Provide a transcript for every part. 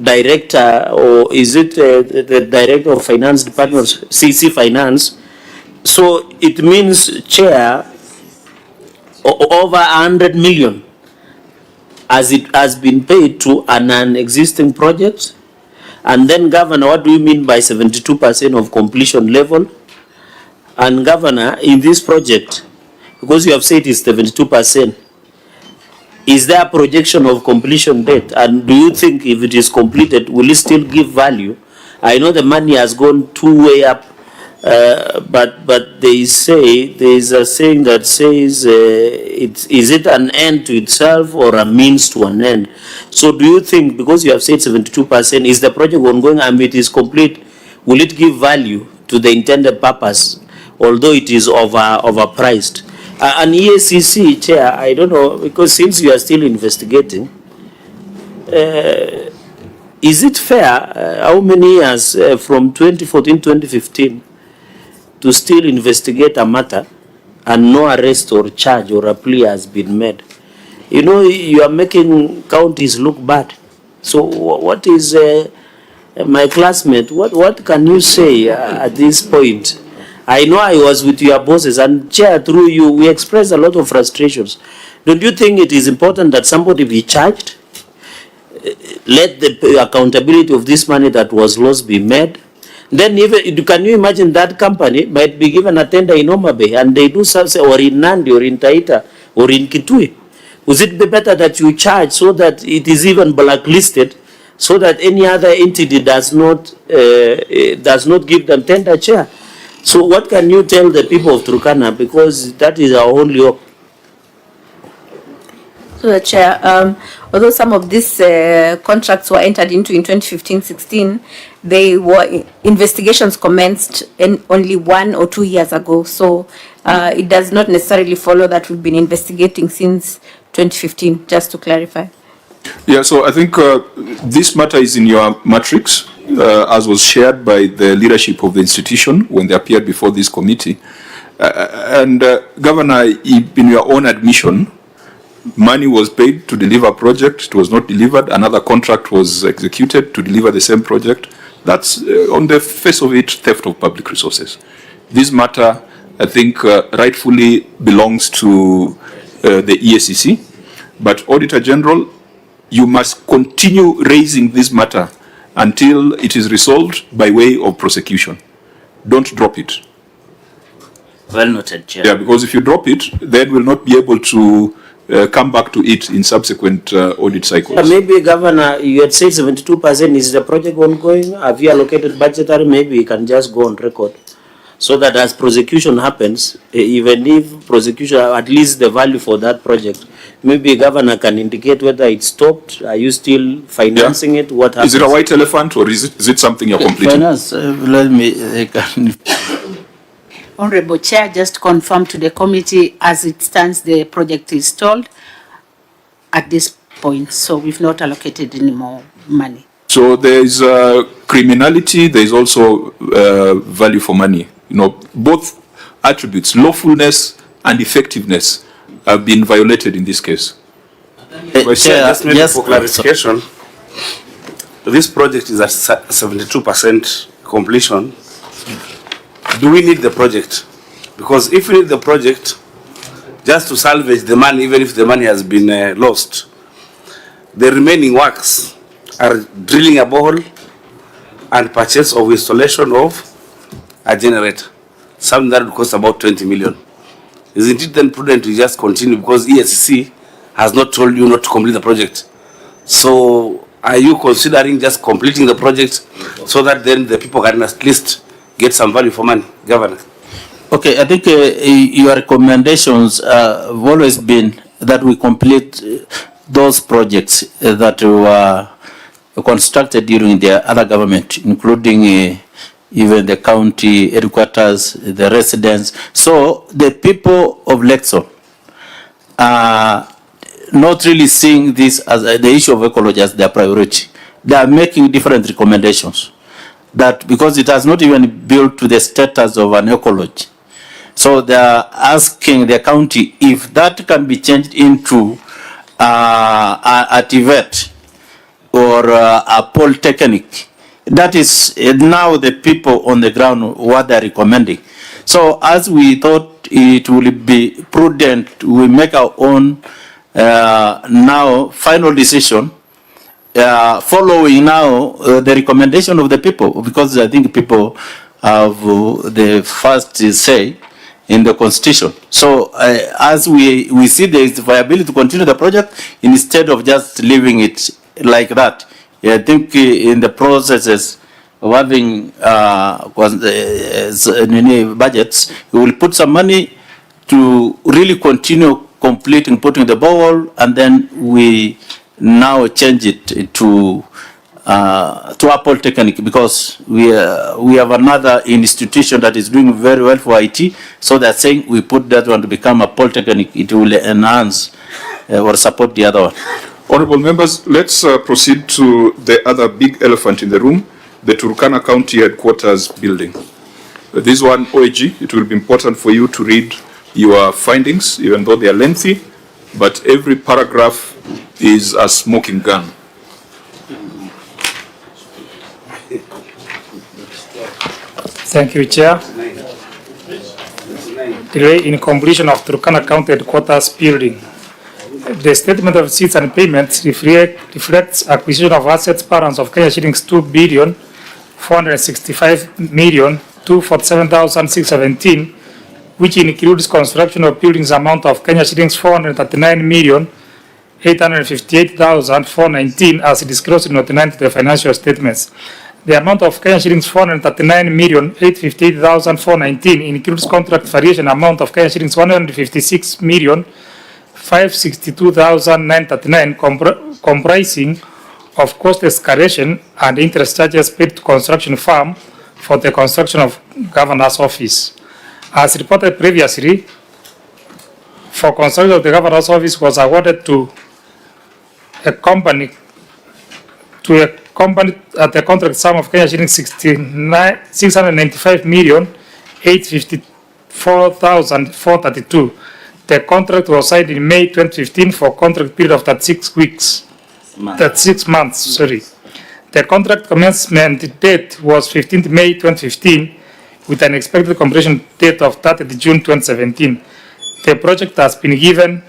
director, or is it the director of finance department, CC Finance? So it means, Chair, over 100 million as it has been paid to an existing project. And then, Governor, what do you mean by 72% of completion level? And Governor, in this project, because you have said it's 72%, is there a projection of completion date? And do you think if it is completed, will it still give value? I know the money has gone two-way up, but they say, there is a saying that says, is it an end to itself or a means to an end? So do you think, because you have said 72%, is the project ongoing and it is complete, will it give value to the intended purpose, although it is overpriced? And EACC, Chair, I don't know, because since you are still investigating, is it fair, how many years from 2014, 2015, to still investigate a matter and no arrest or charge or a plea has been made? You know, you are making counties look bad. So what is, my classmate, what can you say at this point? I know I was with your bosses, and Chair, through you, we expressed a lot of frustrations. Don't you think it is important that somebody be charged? Let the accountability of this money that was lost be made? Then even, can you imagine that company might be given a tender in Homa Bay and they do something, or in Nandi, or in Taita, or in Kitui? Would it be better that you charge so that it is even blacklisted, so that any other entity does not give them tender, Chair? So what can you tell the people of Turkana, because that is our only hope? So the Chair, although some of these contracts were entered into in 2015-16, they were investigations commenced in only 1 or 2 years ago. So it does not necessarily follow that we've been investigating since 2015, just to clarify. Yeah, so I think this matter is in your matrix, as was shared by the leadership of the institution when they appeared before this committee. Governor, in your own admission, money was paid to deliver a project. It was not delivered. Another contract was executed to deliver the same project. That's, on the face of it, theft of public resources. This matter, I think, rightfully belongs to the EACC. But Auditor General, you must continue raising this matter until it is resolved by way of prosecution. Don't drop it. Well noted, Chair. Yeah, because if you drop it, then we'll not be able to come back to it in subsequent audit cycles. Maybe, Governor, you had said 72%. Is the project ongoing? Have you allocated budgetary? Maybe you can just go on record, so that as prosecution happens, even if prosecution, at least the value for that project, maybe Governor can indicate whether it stopped. Are you still financing it? What happens? Is it a white elephant, or is it something you're completing? Finance, let me... Honorable Chair, just confirm to the committee, as it stands, the project is stalled at this point, so we've not allocated any more money. So there is criminality, there is also value for money. You know, both attributes, lawfulness and effectiveness, have been violated in this case. Just maybe for clarification, this project is at 72% completion. Do we need the project? Because if we need the project just to salvage the money, even if the money has been lost, the remaining works are drilling a borehole and purchase of installation of a generator, something that would cost about 20 million. Isn't it then prudent to just continue, because EACC has not told you not to complete the project? So are you considering just completing the project so that then the people can at least get some value for money, Governor? Okay, I think your recommendations have always been that we complete those projects that were constructed during the other government, including even the county headquarters, the residents. So the people of Lexo are not really seeing this as the issue of ecology as their priority. They are making different recommendations, that because it has not even built to the status of an ecology. So they are asking the county if that can be changed into a TVET, or a polytechnic. That is now the people on the ground what they're recommending. So as we thought it will be prudent, we make our own now final decision following now the recommendation of the people, because I think people have the first say in the constitution. So as we see there is viability to continue the project instead of just leaving it like that. I think in the processes of having budgets, we will put some money to really continue completing, putting the ball, and then we now change it to a polytechnic, because we have another institution that is doing very well for IT. So they're saying we put that one to become a polytechnic. It will enhance or support the other one. Honorable members, let's proceed to the other big elephant in the room, the Turkana County Headquarters building. This one, OAG, it will be important for you to read your findings, even though they are lengthy, but every paragraph is a smoking gun. Thank you, Chair. Delay in completion of Turkana County Headquarters building. The statement of receipts and payments reflects acquisition of assets balance of Kenya shillings 2,465,247,617, which includes construction of buildings amount of Kenya shillings 439,858,419 as disclosed in Note 9 to the financial statements. The amount of Kenya shillings 439,858,419 includes contract variation amount of Kenya shillings 156,562,939, comprising of cost escalation and interest charges paid to construction firm for the construction of Governor's office. As reported previously, for construction of the Governor's office was awarded to a company at the contract sum of Kenya shillings 695,854,432. The contract was signed in May 2015 for contract period of 36 months. The contract commencement date was 15th May 2015 with an expected completion date of 30th June 2017. The project has been given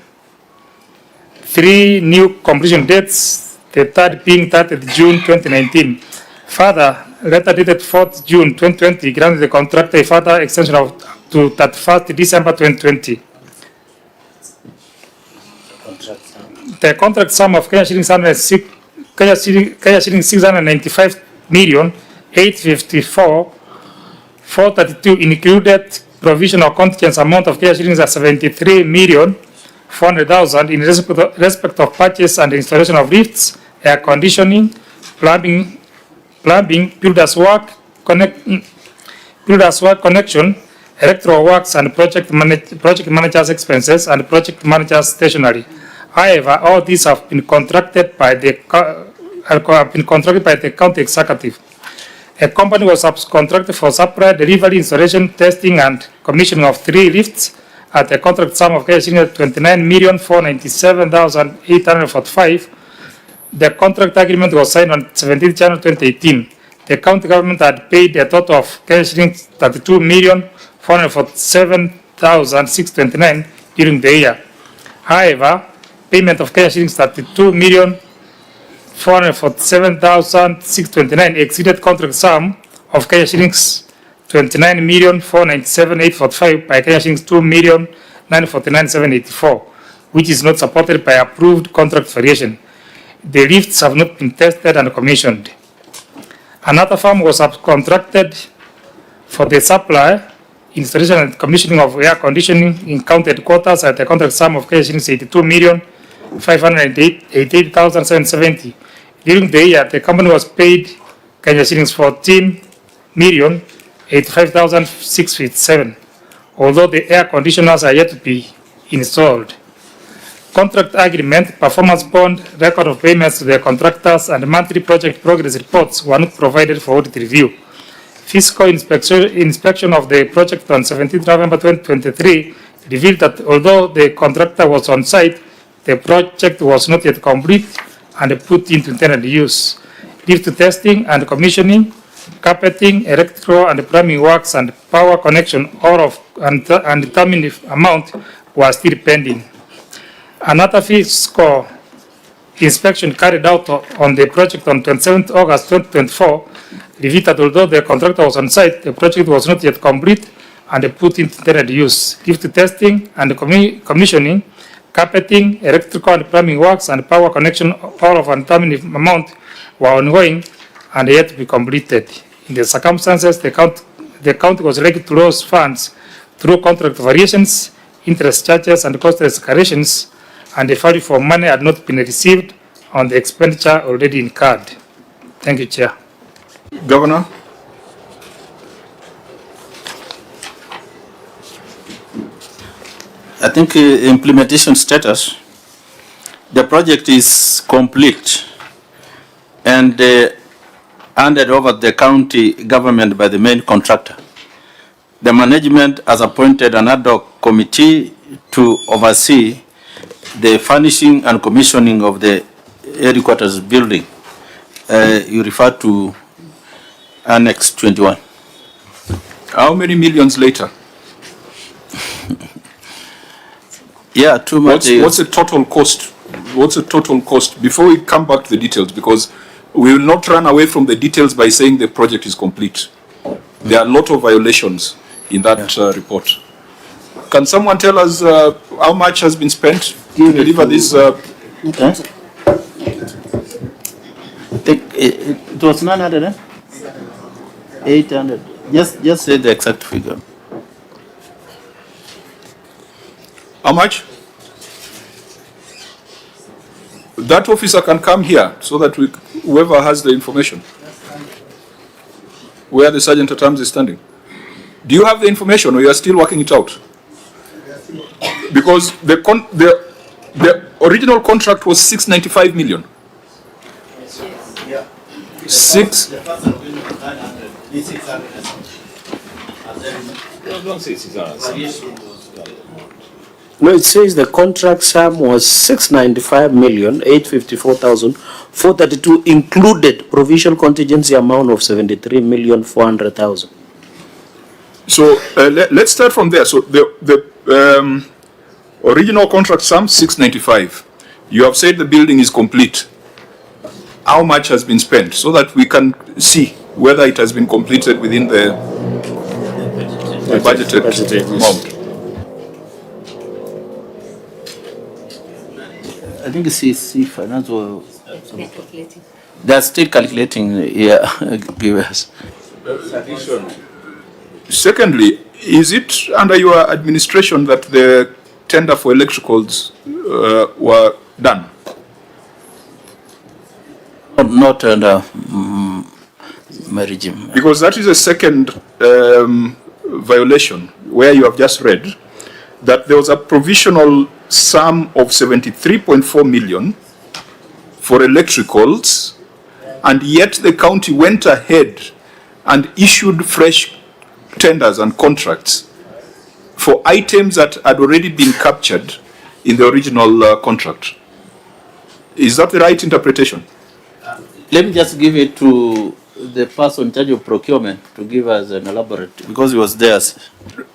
3 new completion dates, the third being 30th June 2019. Further, letter dated 4th June 2020 granted the contractor a further extension to 31st December 2020. The contract sum of Kenya shillings 695,854,432 included provisional contingent amount of Kenya shillings 73,400,000 in respect of purchase and installation of lifts, air conditioning, plumbing, builders work connection, electoral works, and project manager's expenses and project manager's stationery. However, all these have been contracted by the county executive. A company was subcontracted for supply, delivery, installation, testing, and commissioning of 3 lifts at a contract sum of 29,497,845. The contract agreement was signed on 17th January 2018. The county government had paid a total of 32,447,629 during the year. However, payment of shillings 32,447,629 exceeded contract sum of shillings 29,497,845 by shillings 2,949,784, which is not supported by approved contract variation. The lifts have not been tested and commissioned. Another firm was subcontracted for the supply, installation, and commissioning of air conditioning in county headquarters at a contract sum of shillings 82,588,770. During the year, the company was paid shillings 14,085,657, although the air conditioners are yet to be installed. Contract agreement, performance bond, record of payments to the contractors, and monthly project progress reports were not provided for audit review. Physical inspection of the project on 17 November 2023 revealed that although the contractor was on site, the project was not yet complete and put into intended use. Lift testing and commissioning, carpeting, electrical and plumbing works, and power connection, all of undetermined amount were still pending. Another fiscal inspection carried out on the project on 27th August 2024 revealed that although the contractor was on site, the project was not yet complete and put into intended use. Lift testing and commissioning, carpeting, electrical and plumbing works, and power connection, all of undetermined amount were ongoing and yet to be completed. In the circumstances, the county was likely to lose funds through contract variations, interest charges, and cost escalations, and the value for money had not been received on the expenditure already incurred. Thank you, Chair. Governor. I think implementation status, the project is complete and handed over the county government by the main contractor. The management has appointed an ad hoc committee to oversee the furnishing and commissioning of the headquarters building. You refer to Annex 21. How many millions later? Yeah, too much. What's the total cost? What's the total cost? Before we come back to the details, because we will not run away from the details by saying the project is complete. There are a lot of violations in that report. Can someone tell us how much has been spent to deliver this? Okay. It was 900, eh? 800. Just say the exact figure. How much? That officer can come here so that whoever has the information. Where the sergeant at arms is standing. Do you have the information or you are still working it out? Because the original contract was 695 million. No, it says the contract sum was 695,854,432, included provisional contingency amount of 73,400,000. So let's start from there. So the original contract sum 695. You have said the building is complete. How much has been spent so that we can see whether it has been completed within the budgeted amount? I think CC Finance or they are still calculating. Yeah, give us. Secondly, is it under your administration that the tender for electricals were done? Not under my regime. Because that is a second violation where you have just read that there was a provisional sum of 73.4 million for electricals, and yet the county went ahead and issued fresh tenders and contracts for items that had already been captured in the original contract. Is that the right interpretation? Let me just give it to the person in charge of procurement to give us an elaborate, because he was there.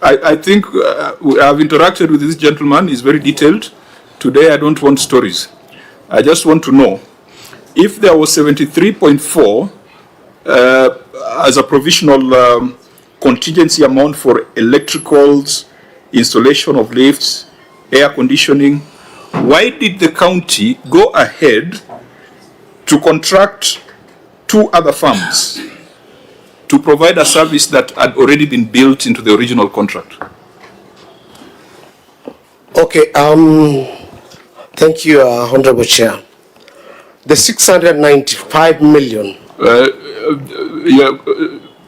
I think I have interacted with this gentleman. He's very detailed. Today I don't want stories. I just want to know if there was 73.4 as a provisional contingency amount for electricals, installation of lifts, air conditioning. Why did the county go ahead to contract two other firms to provide a service that had already been built into the original contract? Okay, thank you, Honorable Chair. The 695 million.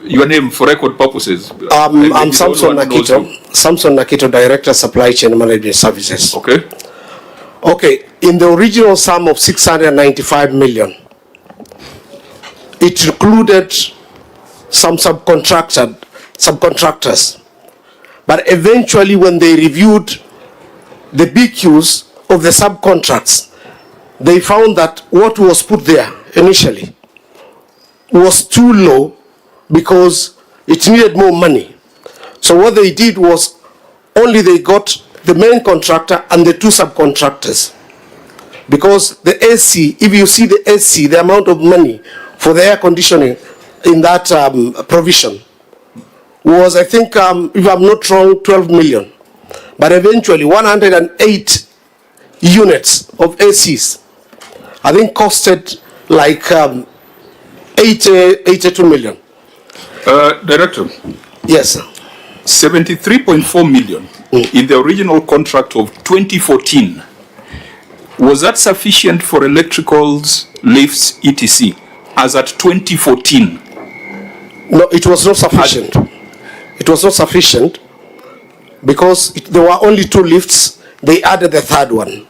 Your name for record purposes. I'm Samson Nakito. Samson Nakito, Director, Supply Chain Management Services. Okay. Okay, in the original sum of 695 million, it included some subcontractors. But eventually when they reviewed the BQs of the subcontracts, they found that what was put there initially was too low because it needed more money. So what they did was only they got the main contractor and the two subcontractors. Because the AC, if you see the AC, the amount of money for the air conditioning in that provision was, I think, if I'm not wrong, 12 million. But eventually 108 units of ACs, I think costed like 82 million. Director. Yes, sir. 73.4 million in the original contract of 2014. Was that sufficient for electricals, lifts, etc. as at 2014? No, it was not sufficient. It was not sufficient because there were only 2 lifts. They added the 3rd one.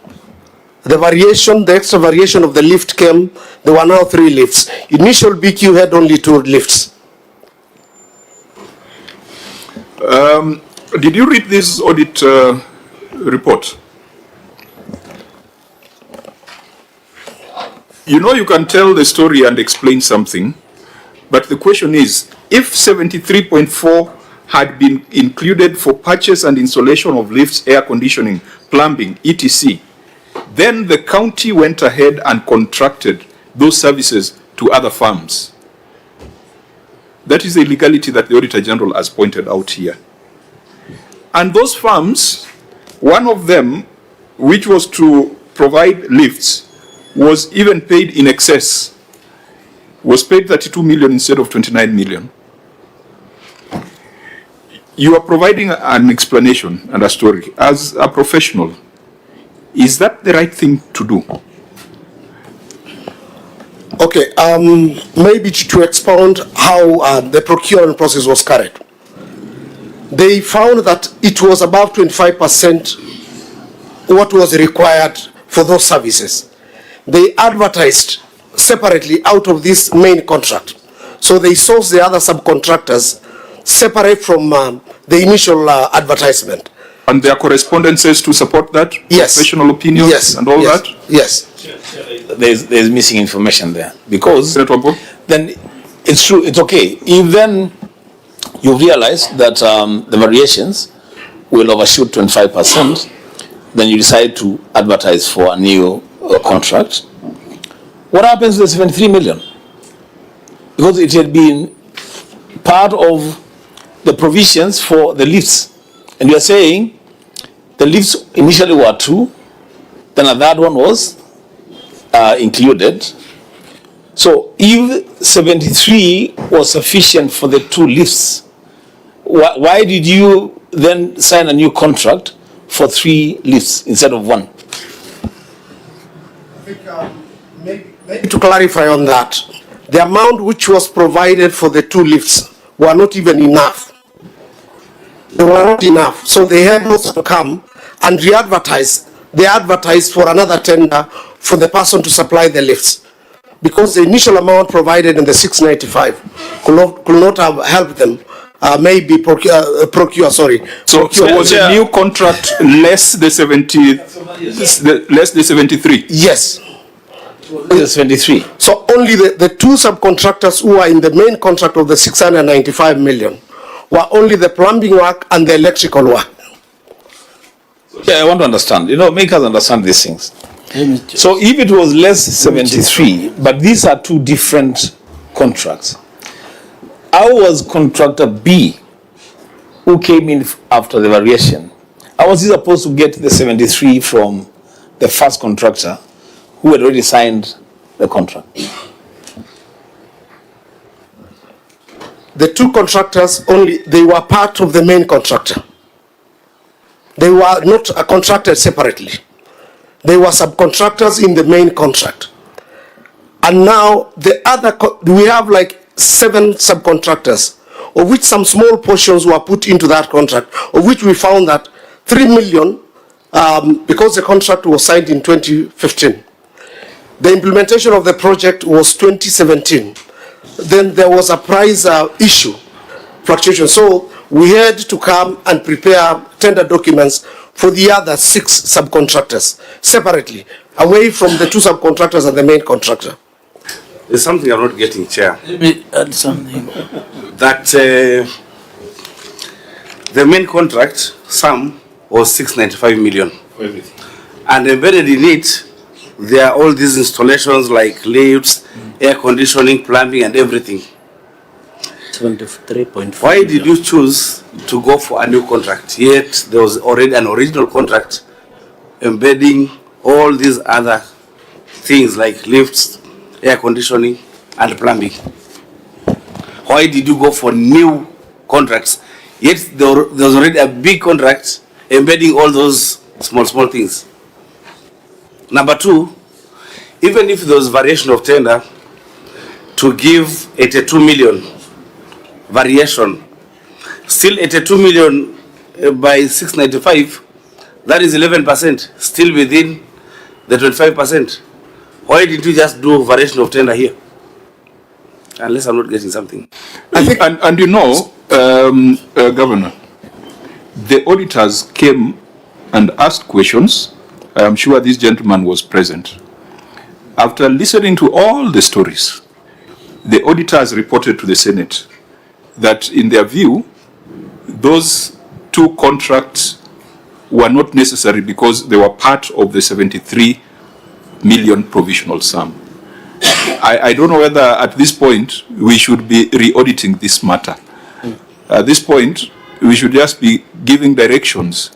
The variation, the extra variation of the lift came. There were now 3 lifts. Initial BQ had only 2 lifts. Did you read this audit report? You know, you can tell the story and explain something, but the question is, if 73.4 had been included for purchase and installation of lifts, air conditioning, plumbing, etc., then the county went ahead and contracted those services to other firms. That is the illegality that the Auditor General has pointed out here. And those firms, one of them, which was to provide lifts, was even paid in excess, was paid 32 million instead of 29 million. You are providing an explanation and a story. As a professional, is that the right thing to do? Okay, maybe to expound how the procurement process was carried. They found that it was above 25% what was required for those services. They advertised separately out of this main contract. So they sourced the other subcontractors separate from the initial advertisement. And there are correspondences to support that? Yes. Professional opinions yes. and all yes. that? Yes. There's missing information there, because Senator Wambo? then it's true, it's okay. If then you realize that the variations will overshoot 25%, then you decide to advertise for a new contract. What happens to the 73 million? Because it had been part of the provisions for the lifts. And you are saying the lifts initially were 2, then a third one was included. So if 73 was sufficient for the 2 lifts, why did you then sign a new contract for 3 lifts instead of 1? I think maybe to clarify on that, the amount which was provided for the 2 lifts were not even enough. They were not enough. So they had also to come and re-advertise. They advertised for another tender for the person to supply the lifts, because the initial amount provided in the 695 could not have helped them maybe procure. So was the new contract less the 73? Yes. The 73. So only the 2 subcontractors who are in the main contract of the 695 million were only the plumbing work and the electrical work. Yeah, I want to understand. You know, make us understand these things. So if it was less 73, but these are 2 different contracts, how was contractor B, who came in after the variation, how was he supposed to get the 73 from the first contractor who had already signed the contract? The 2 contractors only, they were part of the main contractor. They were not contracted separately. They were subcontractors in the main contract. And now the other, we have like 7 subcontractors, of which some small portions were put into that contract, of which we found that 3 million, because the contract was signed in 2015. The implementation of the project was 2017. Then there was a price issue, fluctuation. So we had to come and prepare tender documents for the other 6 subcontractors separately, away from the 2 subcontractors and the main contractor? There's something I'm not getting, Chair. Let me add something. That the main contract sum was 695 million. For everything. And embedded in it, there are all these installations like lifts, air conditioning, plumbing, and everything. 73.4. Why did you choose to go for a new contract? Yet there was already an original contract embedding all these other things like lifts, air conditioning, and plumbing. Why did you go for new contracts? Yet there was already a big contract embedding all those small things. Number 2, even if there was variation of tender to give 82 million variation, still 82 million by 695, that is 11%, still within the 25%. Why did you just do variation of tender here? Unless I'm not getting something. I think, and you know, Governor, the auditors came and asked questions. I am sure this gentleman was present. After listening to all the stories, the auditors reported to the Senate that in their view, those 2 contracts were not necessary because they were part of the 73 million provisional sum. I don't know whether at this point we should be re-auditing this matter. At this point, we should just be giving directions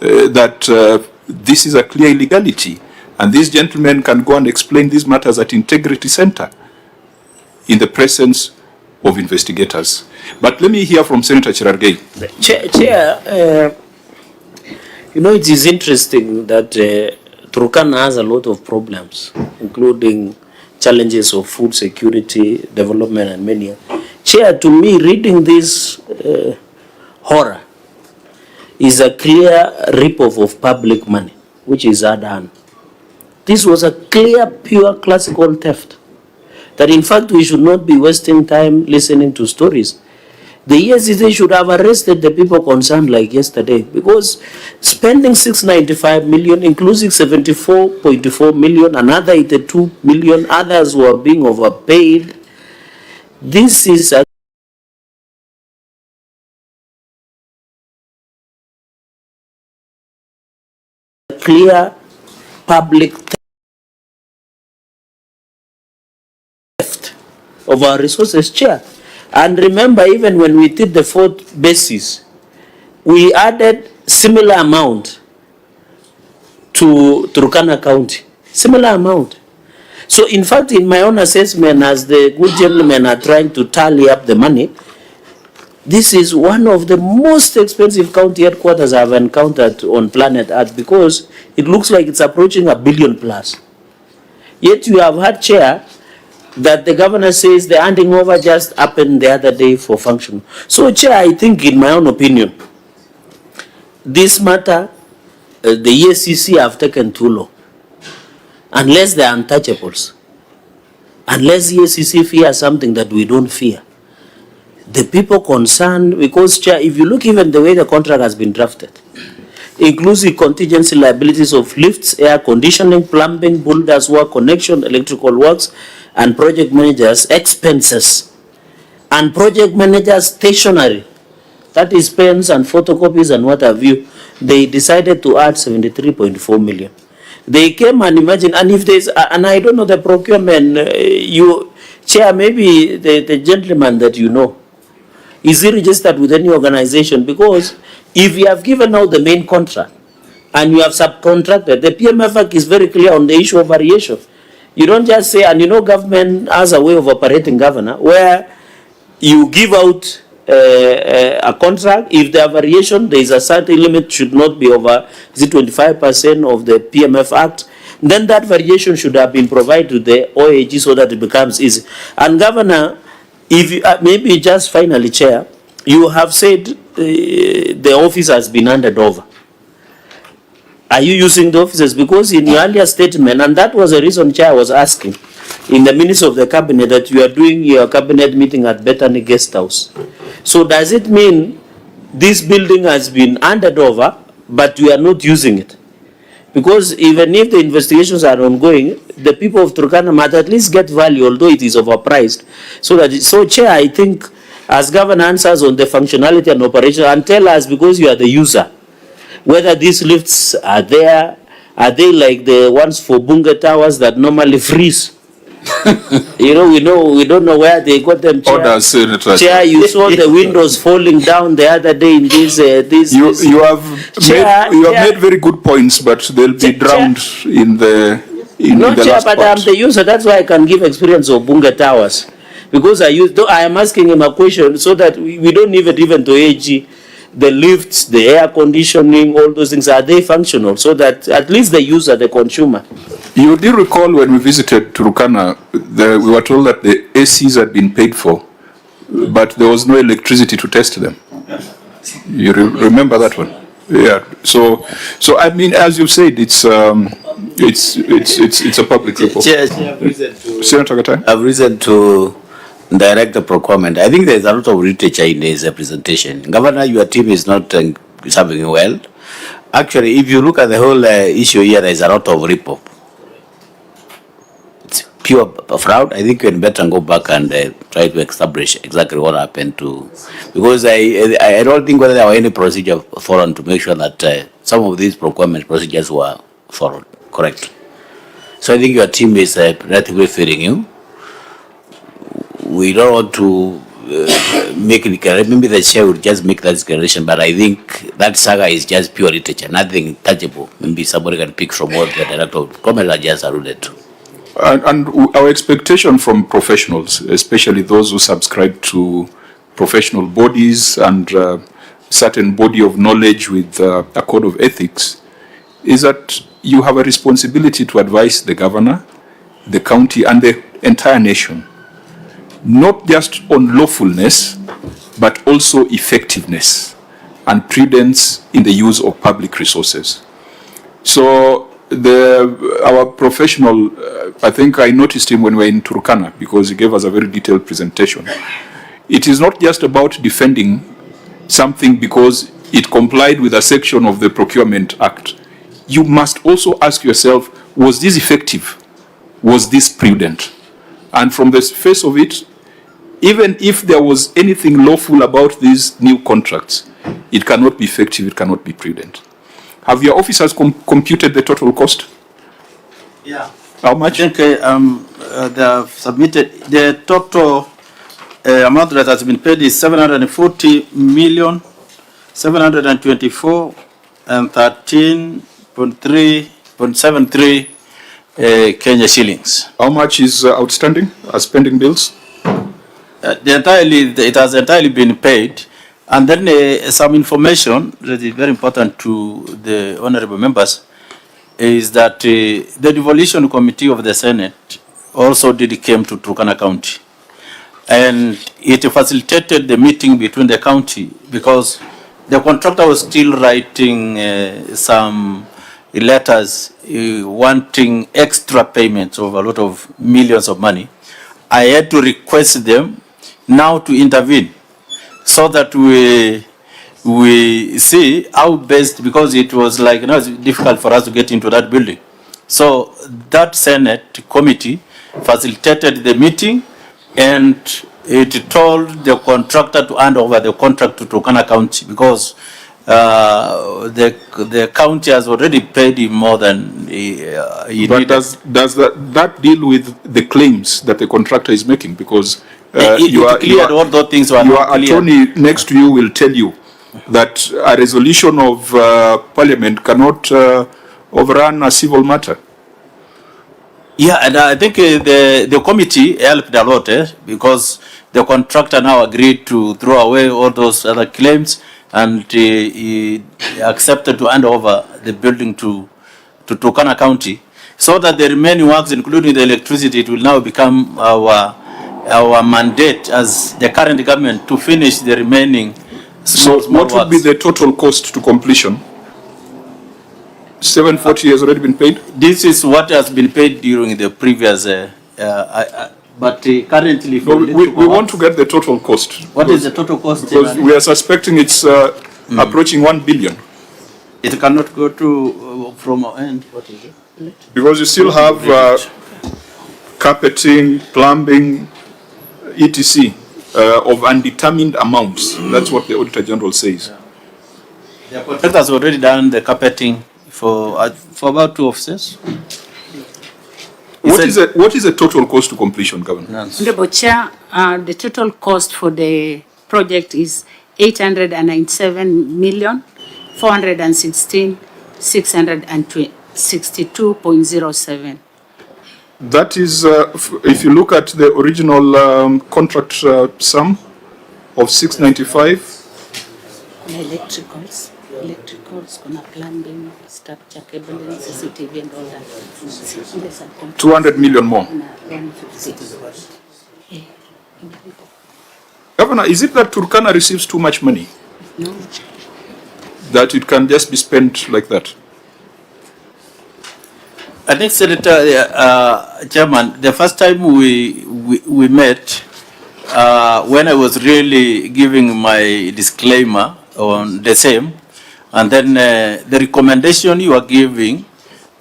that this is a clear illegality, and these gentlemen can go and explain these matters at Integrity Center in the presence of investigators. But let me hear from Senator Cherargei. Chair, you know, it is interesting that Turkana has a lot of problems, including challenges of food security, development, and many. Chair, to me, reading this horror is a clear rip-off of public money, which is done. This was a clear, pure, classical theft. That in fact we should not be wasting time listening to stories. The ESCC should have arrested the people concerned like yesterday, because spending 695 million, including 74.4 million, another 82 million, others were being overpaid. This is a clear public theft of our resources, Chair. And remember, even when we did the 4th basis, we added similar amount to Turkana County, similar amount. So in fact, in my own assessment, as the good gentlemen are trying to tally up the money, this is one of the most expensive county headquarters I've encountered on planet Earth, because it looks like it's approaching $1 billion plus. Yet you have had, Chair, that the governor says the handing over just happened the other day for function. So, Chair, I think in my own opinion, this matter, the ESCC have taken too long. Unless they are untouchables. Unless the ESCC fears something that we don't fear. The people concerned, because, Chair, if you look even the way the contract has been drafted, inclusive contingency liabilities of lifts, air conditioning, plumbing, builders work, connection, electrical works, and project managers' expenses, and project managers' stationery, that is pens and photocopies and what have you, they decided to add 73.4 million. They came and imagine, and if there's, and I don't know the procurement, you, Chair, maybe the gentleman that you know, is he registered with any organization? Because if you have given out the main contract and you have subcontracted, the PMF Act is very clear on the issue of variation. You don't just say, and you know government has a way of operating, Governor, where you give out a contract, if there are variation, there is a certain limit, should not be over, is it 25% of the PMF Act, then that variation should have been provided to the OAG so that it becomes easy. And Governor, if you, maybe just finally, Chair, you have said the office has been handed over. Are you using the offices? Because in your earlier statement, and that was the reason, Chair, was asking, in the minutes of the cabinet, that you are doing your cabinet meeting at Bethany Guest House. So does it mean this building has been handed over but we are not using it. Because even if the investigations are ongoing, the people of Turkana might at least get value, although it is overpriced. So Chair, I think, as Governor answers on the functionality and operation, and tell us, because you are the user, whether these lifts are there, are they like the ones for Bunga Towers that normally freeze? We don't know where they got them. Chair, Order, Senator. Chair, you saw the windows falling down the other day in this. You have made very good points, but they'll be drowned in the Chair, last but part. I'm the user. That's why I can give experience of Bunga Towers, because I am asking him a question so that we don't leave it even to AG. The lifts, the air conditioning, all those things, are they functional? So that at least the user, the consumer. You do recall when we visited Turkana, we were told that the ACs had been paid for, but there was no electricity to test them. You remember that one? Yeah. So I mean, as you said, it's a public report. Senator Gatai? I've reason to direct the procurement. I think there's a lot of literature in his presentation. Governor, your team is not serving well. Actually, if you look at the whole issue here, there's a lot of rip-off. It's pure fraud. I think you can better go back and try to establish exactly what happened to, because I don't think whether there were any procedure followed to make sure that some of these procurement procedures were followed. Correct. So I think your team is relatively failing you. We don't want to make it clear. Maybe the chair would just make that declaration, but I think that saga is just pure literature, nothing tangible. Maybe somebody can pick from what the director of Procurement just alluded to. And our expectation from professionals, especially those who subscribe to professional bodies and certain body of knowledge with a code of ethics, is that you have a responsibility to advise the governor, the county, and the entire nation, not just on lawfulness, but also effectiveness and prudence in the use of public resources. So our professional, I think I noticed him when we were in Turkana, because he gave us a very detailed presentation. It is not just about defending something because it complied with a section of the Procurement Act. You must also ask yourself, was this effective? Was this prudent? And from the face of it, even if there was anything lawful about these new contracts, it cannot be effective, it cannot be prudent. Have your officers computed the total cost? Yeah. How much? I think they have submitted the total amount that has been paid is 740 million 724 and 13.73 Kenya shillings. How much is outstanding as pending bills? It has entirely been paid. And then some information that is very important to the honorable members is that the devolution committee of the Senate also came to Turkana County. And it facilitated the meeting between the county because the contractor was still writing some letters wanting extra payments of a lot of millions of money. I had to request them now to intervene so that we see how best, because it was like, it's difficult for us to get into that building. So that Senate committee facilitated the meeting and it told the contractor to hand over the contract to Turkana County because the county has already paid him more than he but needed. Does that deal with the claims that the contractor is making? Because your attorney next to you will tell you that a resolution of parliament cannot overrun a civil matter. Yeah, and I think the committee helped a lot because the contractor now agreed to throw away all those other claims and he accepted to hand over the building to Turkana County so that the remaining works, including the electricity, it will now become our mandate as the current government to finish the remaining small what would be the total cost to completion? 740 has already been paid? This is what has been paid during the previous, but currently... we want to get the total cost. What is the total cost? Because we are suspecting it's approaching 1 billion. It cannot go to from our end. What is it? Because you still have carpeting, plumbing, etc. Of undetermined amounts. That's what the Auditor General says. The contractor has already done the carpeting for about 2 offices. What is the total cost to completion, Governor? Honorable Chair, the total cost for the project is 897,416,662.07. That is, if you look at the original contract sum of 695, Electricals, kuna plumbing, structure, cabling, CCTV and all that. 200 million more. 150. Governor, is it that Turkana receives too much money? No. That it can just be spent like that? I think, Senator, Chairman, the first time we met, when I was really giving my disclaimer on the same, and then the recommendation you are giving,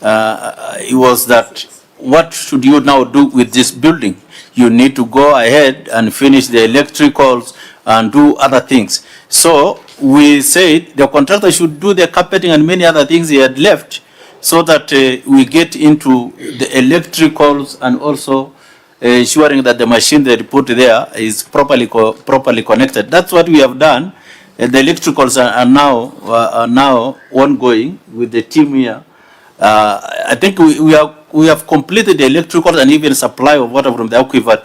it was that what should you now do with this building? You need to go ahead and finish the electricals and do other things. So we said the contractor should do the carpeting and many other things he had left, so that we get into the electricals and also ensuring that the machine they put there is properly connected. That's what we have done. The electricals are now ongoing with the team here. I think we have completed the electricals and even supply of water from the aquifer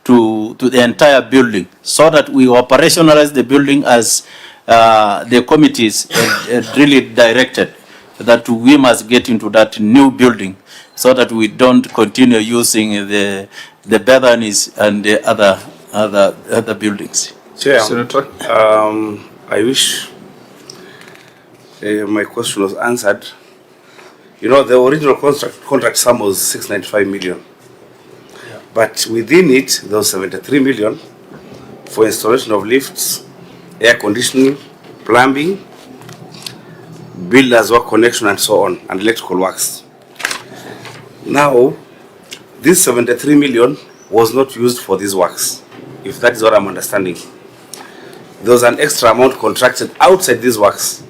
to the entire building, so that we operationalize the building as the committees really directed, that we must get into that new building so that we don't continue using the balconies and the other buildings. Chair, Senator? I wish my question was answered. You know, the original contract sum was 695 million. But within it, there was 73 million for installation of lifts, air conditioning, plumbing, builders work connection and so on, and electrical works. Now, this 73 million was not used for these works, if that is what I'm understanding. There was an extra amount contracted outside these works.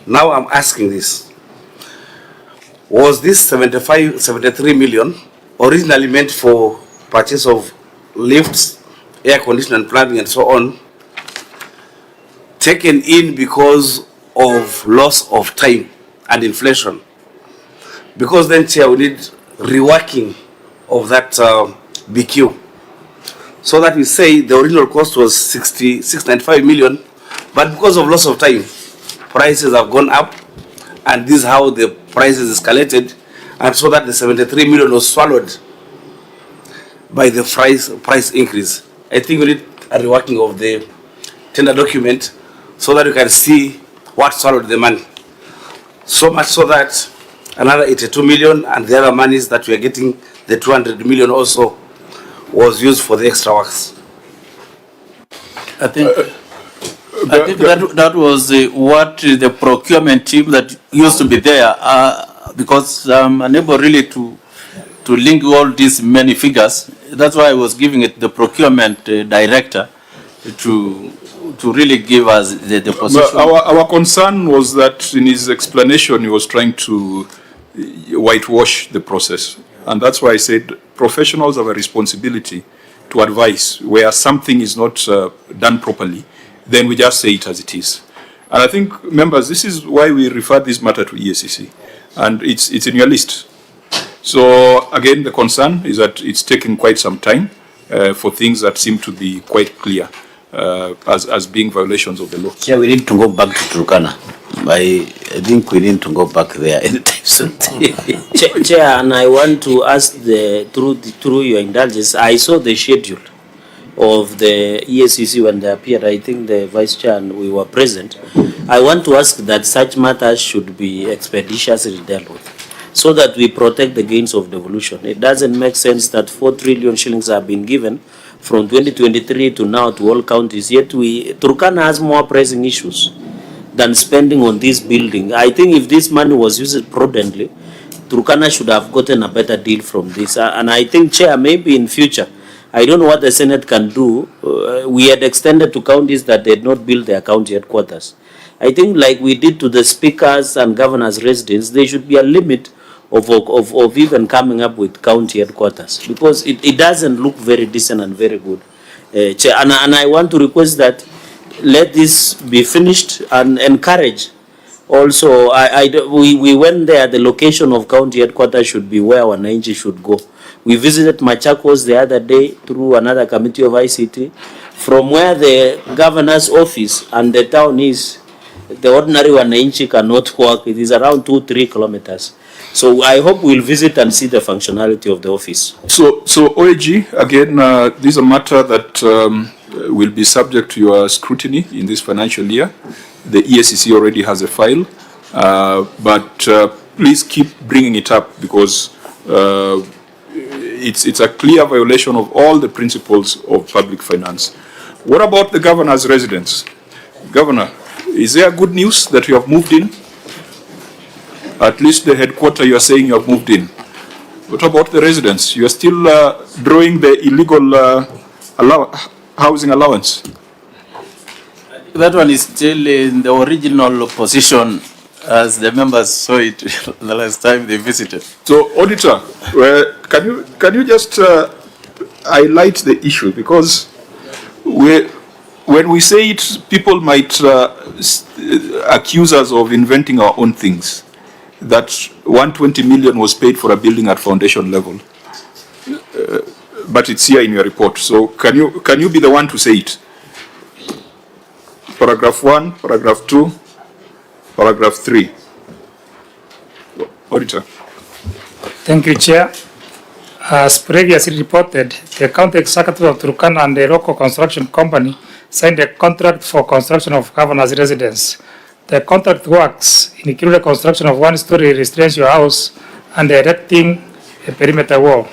Now I'm asking this. Was this 73 million originally meant for purchase of lifts, air conditioning and plumbing and so on, taken in because of loss of time and inflation? Because then, Chair, we need reworking of that BQ, so that we say the original cost was 695 million, but because of loss of time, prices have gone up, and this is how the prices escalated, and so that the 73 million was swallowed by the price increase. I think we need a reworking of the tender document so that you can see what swallowed the money. So much so that another 82 million and the other monies that we are getting, the 200 million also, was used for the extra works. I think that was what the procurement team that used to be there, because I'm unable really to link all these many figures. That's why I was giving it the procurement director to really give us the position. Our concern was that in his explanation he was trying to whitewash the process, and that's why I said professionals have a responsibility to advise where something is not done properly. Then we just say it as it is. And I think, members, this is why we refer this matter to EACC, and it's in your list. So again, the concern is that it's taken quite some time for things that seem to be quite clear as being violations of the law. Yeah, we need to go back to Turkana. I think we need to go back there anytime soon. Chair, and I want to ask through your indulgence, I saw the schedule of the EACC when they appeared. I think the Vice Chair and we were present. I want to ask that such matters should be expeditiously dealt with, so that we protect the gains of devolution. It doesn't make sense that 4 trillion shillings have been given from 2023 to now to all counties, yet Turkana has more pressing issues than spending on this building. I think if this money was used prudently, Turkana should have gotten a better deal from this. And I think, Chair, maybe in future, I don't know what the Senate can do. We had extended to counties that did not build their county headquarters. I think like we did to the speakers and governors' residence, there should be a limit of even coming up with county headquarters, because it doesn't look very decent and very good. Chair, and I want to request that let this be finished and encourage. Also, we went there, the location of county headquarters should be where Wananchi should go. We visited Machakos the other day through another committee of ICT. From where the governor's office and the town is, the ordinary Wananchi cannot walk. It is around 2-3 kilometers. So I hope we'll visit and see the functionality of the office. So OAG, again, this is a matter that will be subject to your scrutiny in this financial year. The EACC already has a file, but please keep bringing it up, because it's a clear violation of all the principles of public finance. What about the governor's residence? Governor, is there good news that you have moved in? At least the headquarters you are saying you have moved in. What about the residence? You are still drawing the illegal housing allowance? That one is still in the original position as the members saw it the last time they visited. So, Auditor, can you just highlight the issue? Because when we say it, people might accuse us of inventing our own things. That 120 million was paid for a building at foundation level, but it's here in your report. So can you be the one to say it? Paragraph 1, paragraph 2, paragraph 3. Auditor. Thank you, Chair. As previously reported, the County Executive of Turkana and the local construction company signed a contract for construction of governor's residence. The contract works include the construction of one-story residential house and erecting a perimeter wall.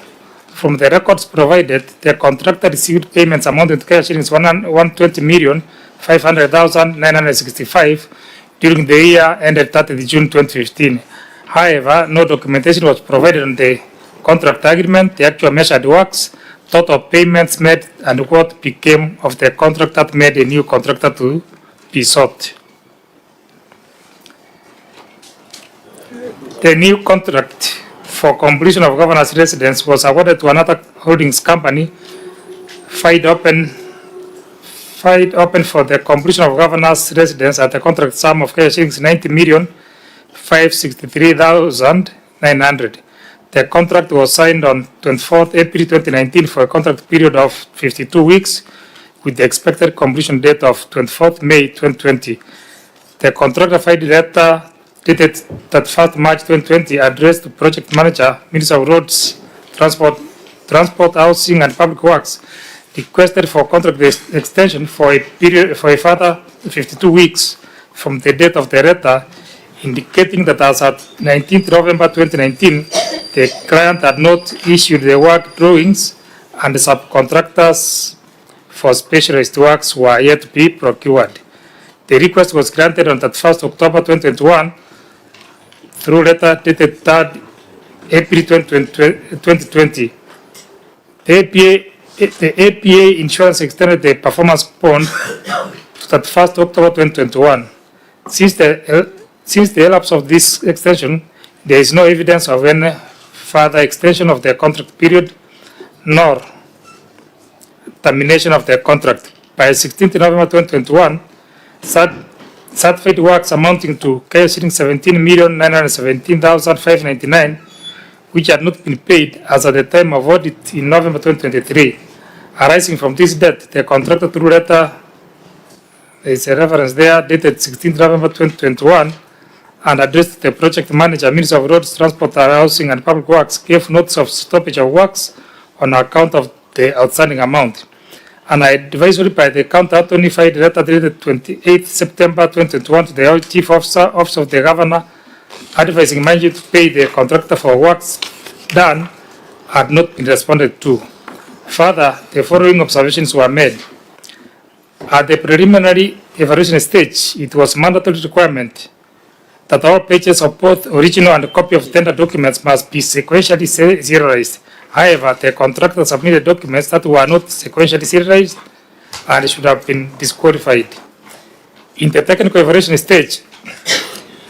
From the records provided, the contractor received payments amounting to cash shillings 120,500,965 during the year ended 30 June 2015. However, no documentation was provided on the contract agreement, the actual measured works, total payments made, and what became of the contract that made a new contractor to be sought. The new contract for completion of governor's residence was awarded to another holdings company, filed open for the completion of governor's residence at a contract sum of cash 90,563,900. The contract was signed on 24th April 2019 for a contract period of 52 weeks with the expected completion date of 24th May 2020. The contractor filed a letter dated 31st March 2020 addressed to Project Manager, Minister of Roads, Transport, Housing and Public Works, requested for contract extension for a further 52 weeks from the date of the letter, indicating that as at 19th November 2019, the client had not issued the work drawings and the subcontractors for specialized works were yet to be procured. The request was granted on 31st October 2021 through letter dated 3rd April 2020. The APA Insurance extended the performance bond to 31st October 2021. Since the elapse of this extension, there is no evidence of any further extension of the contract period nor termination of the contract. By 16th November 2021, certified works amounting to 17,917,599, which had not been paid as at the time of audit in November 2023. Arising from this debt, the contractor through letter, there is a reference there, dated 16th November 2021, and addressed to the project manager, Minister of Roads, Transport, Housing and Public Works, gave notice of stoppage of works on account of the outstanding amount. And advisory by the county attorney filed letter dated 28th September 2021 to the Chief Office of the Governor, advising manager to pay the contractor for works done had not been responded to. Further, the following observations were made. At the preliminary evaluation stage, it was mandatory requirement that all pages of both original and copy of tender documents must be sequentially serialized. However, the contractor submitted documents that were not sequentially serialized and should have been disqualified. In the technical evaluation stage,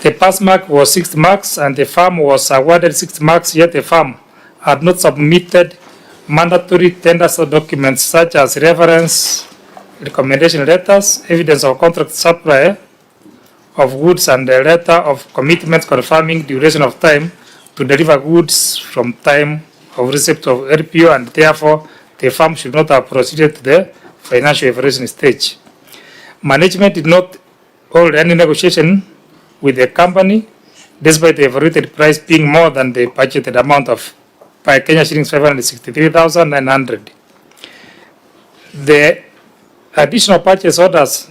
the pass mark was 6 marks and the firm was awarded 6 marks, yet the firm had not submitted mandatory tender documents such as reference, recommendation letters, evidence of contract supply of goods, and a letter of commitment confirming duration of time to deliver goods from time of receipt of RPO, and therefore the firm should not have proceeded to the financial evaluation stage. Management did not hold any negotiation with the company, despite the evaluated price being more than the budgeted amount of by Kenya shillings 563,900. The additional purchase orders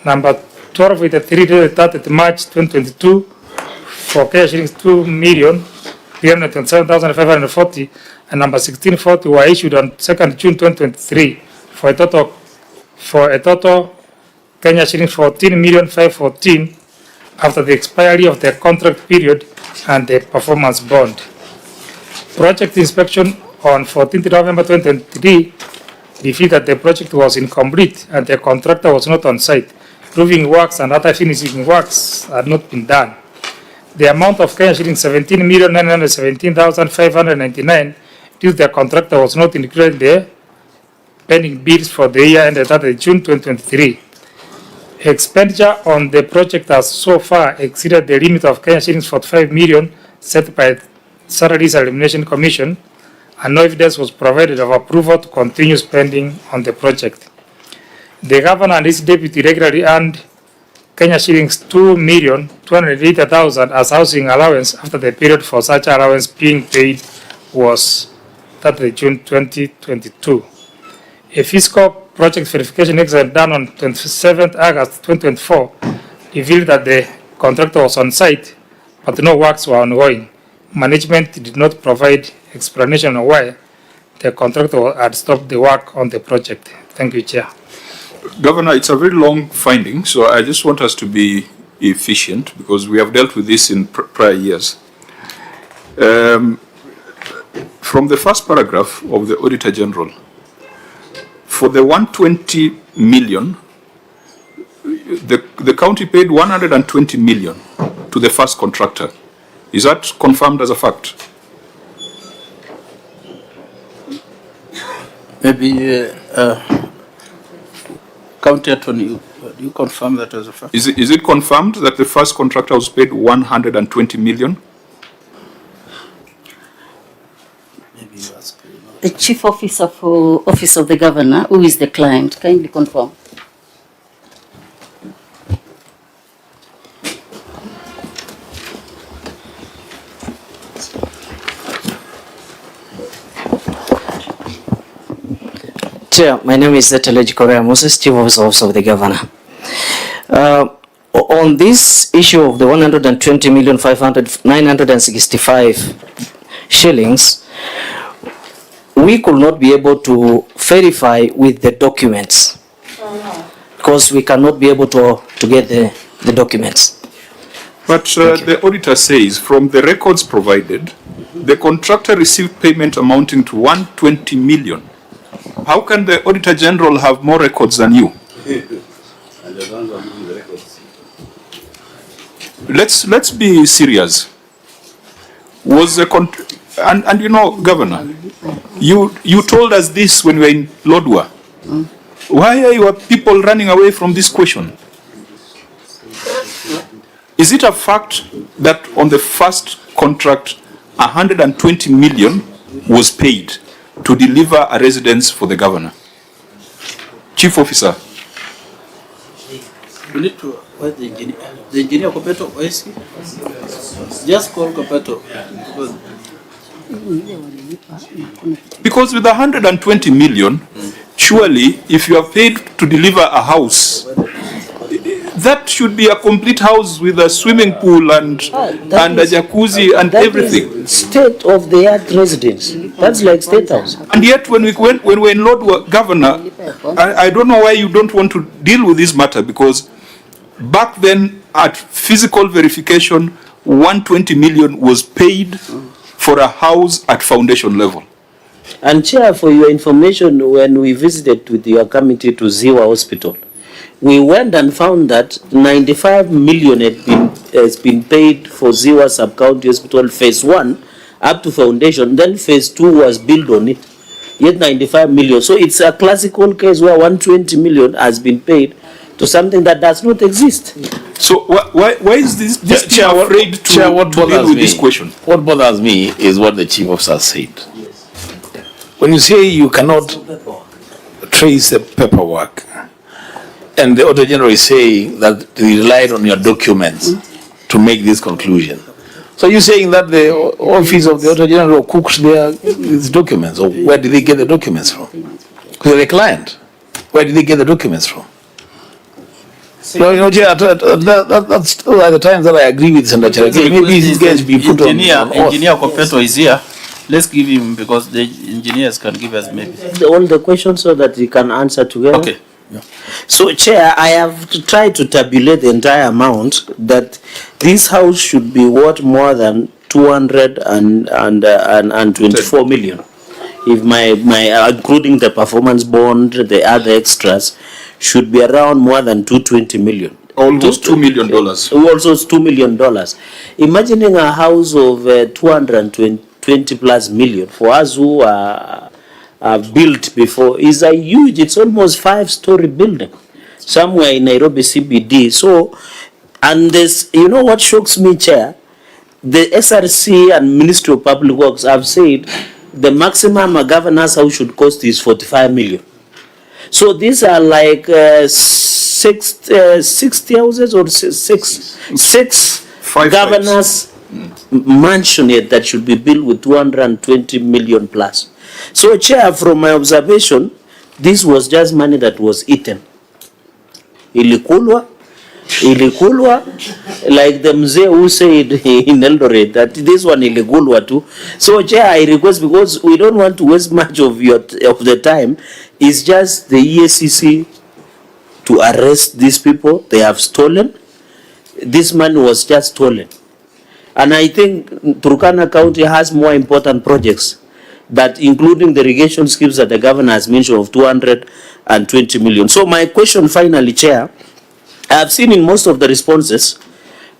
number 12 with the 3 dated 30th March 2022 for Kenya shillings 2,327,540 and number 1640 were issued on 2nd June 2023 for a total Kenya shillings 14,514,000 after the expiry of the contract period and the performance bond. Project inspection on 14th November 2023 revealed that the project was incomplete and the contractor was not on site. Proving works and other finishing works had not been done. The amount of Kenya shillings 17,917,599 due to the contractor was not included in the pending bills for the year ended 30 June 2023. Expenditure on the project has so far exceeded the limit of Kenya shillings 45 million set by Salaries and Elimination Commission, and no evidence was provided of approval to continue spending on the project. The governor and his deputy regularly earned Kenya shillings 2,280,000 as housing allowance after the period for such allowance being paid was 30 June 2022. A fiscal project verification exercise done on 27th August 2024 revealed that the contractor was on site, but no works were ongoing. Management did not provide explanation on why the contractor had stopped the work on the project. Thank you, Chair. Governor, it's a very long finding, so I just want us to be efficient because we have dealt with this in prior years. From the first paragraph of the Auditor General, for the 120 million, the county paid 120 million to the first contractor. Is that confirmed as a fact? Maybe County Attorney, do you confirm that as a fact? Is it confirmed that the first contractor was paid 120 million? Maybe you ask. The Chief Officer for Office of the Governor, who is the client, kindly confirm. Chair, my name is Zeteleji Korea Moses, Chief Officer of the Governor. On this issue of the 120,965 shillings, we could not be able to verify with the documents because we cannot be able to get the documents. But the auditor says from the records provided, the contractor received payment amounting to 120 million. How can the Auditor General have more records than you? Let's be serious. Was the and you know, Governor, you told us this when we were in Lodwar. Why are your people running away from this question? Is it a fact that on the first contract 120 million was paid to deliver a residence for the governor? Chief Officer. We need to wait the engineer. The engineer Kopeto, where is he? Just call Kopeto. Because with 120 million, surely if you are paid to deliver a house, that should be a complete house with a swimming pool and a jacuzzi and everything. State of the art residence. That's like State House. And yet when we were in Lord Governor, I don't know why you don't want to deal with this matter, because back then at physical verification, 120 million was paid for a house at foundation level. And Chair, for your information, when we visited with your committee to Ziwa Hospital, we went and found that 95 million has been paid for Ziwa Sub-County Hospital phase 1 up to foundation, then phase 2 was built on it, yet 95 million. So it's a classical case where 120 million has been paid to something that does not exist. So why is this Chair, afraid to Chair, what deal bothers with me, this question? What bothers me is what the chief officer said. When you say you cannot trace the paperwork, and the Auditor General is saying that they relied on your documents to make this conclusion. So you're saying that the office of the Auditor General cooks these documents, or where did they get the documents from? Because they're the client. Where did they get the documents from? No, Chair, that's the times that I agree with Senator Cherargei. Maybe these guys be put on oath. Engineer Kopeto is here. Let's give him, because the engineers can give us maybe All the questions so that he can answer together. Okay. Yeah. So, Chair, I have tried to tabulate the entire amount that this house should be worth more than 224 million. If my including the performance bond, the other extras, should be around more than 220 million. Almost $2 million. Also $2 million. Imagining a house of 220 plus million for us who are built before is a huge, it's almost 5-story building somewhere in Nairobi CBD. So, and this, you know what shocks me, Chair? The SRC and Ministry of Public Works have said the maximum a governor's house should cost is 45 million. So these are like 60 houses or six governors' mansionette that should be built with 220 million plus. So, Chair, from my observation, this was just money that was eaten. Ilikulwa, like the mzee who said in Eldoret that this one ilikulwa too. So, Chair, I request, because we don't want to waste much of the time, it's just the EACC to arrest these people. They have stolen. This money was just stolen. And I think Turkana County has more important projects, that including the irrigation schemes that the governor has mentioned of 220 million. So my question finally, Chair, I have seen in most of the responses,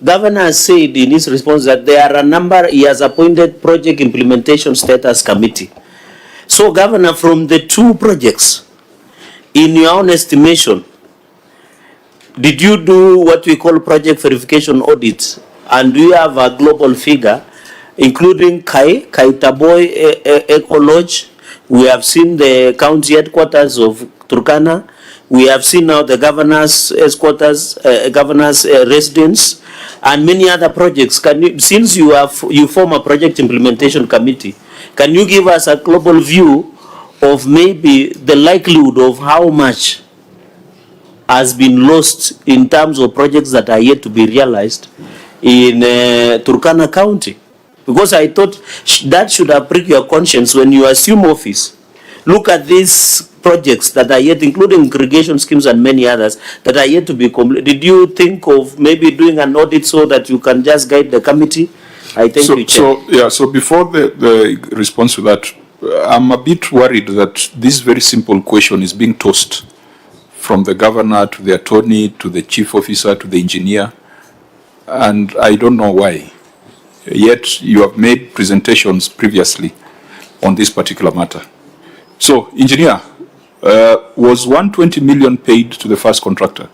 Governor has said in his response that there are a number, he has appointed Project Implementation Status Committee. So Governor, from the 2 projects, in your own estimation, did you do what we call project verification audits? And do you have a global figure, including Kaitaboy Eco Lodge? We have seen the county headquarters of Turkana. We have seen now the governor's headquarters, governor's residence, and many other projects. Can you, since you form a project implementation committee, can you give us a global view of maybe the likelihood of how much has been lost in terms of projects that are yet to be realized in Turkana County? Because I thought that should have pricked your conscience when you assume office. Look at these projects that are yet, including irrigation schemes and many others, that are yet to be completed. Did you think of maybe doing an audit so that you can just guide the committee? I thank you, Chair. So before the response to that, I'm a bit worried that this very simple question is being tossed from the governor to the attorney to the chief officer to the engineer, and I don't know why. Yet you have made presentations previously on this particular matter. So, engineer, was 120 million paid to the first contractor?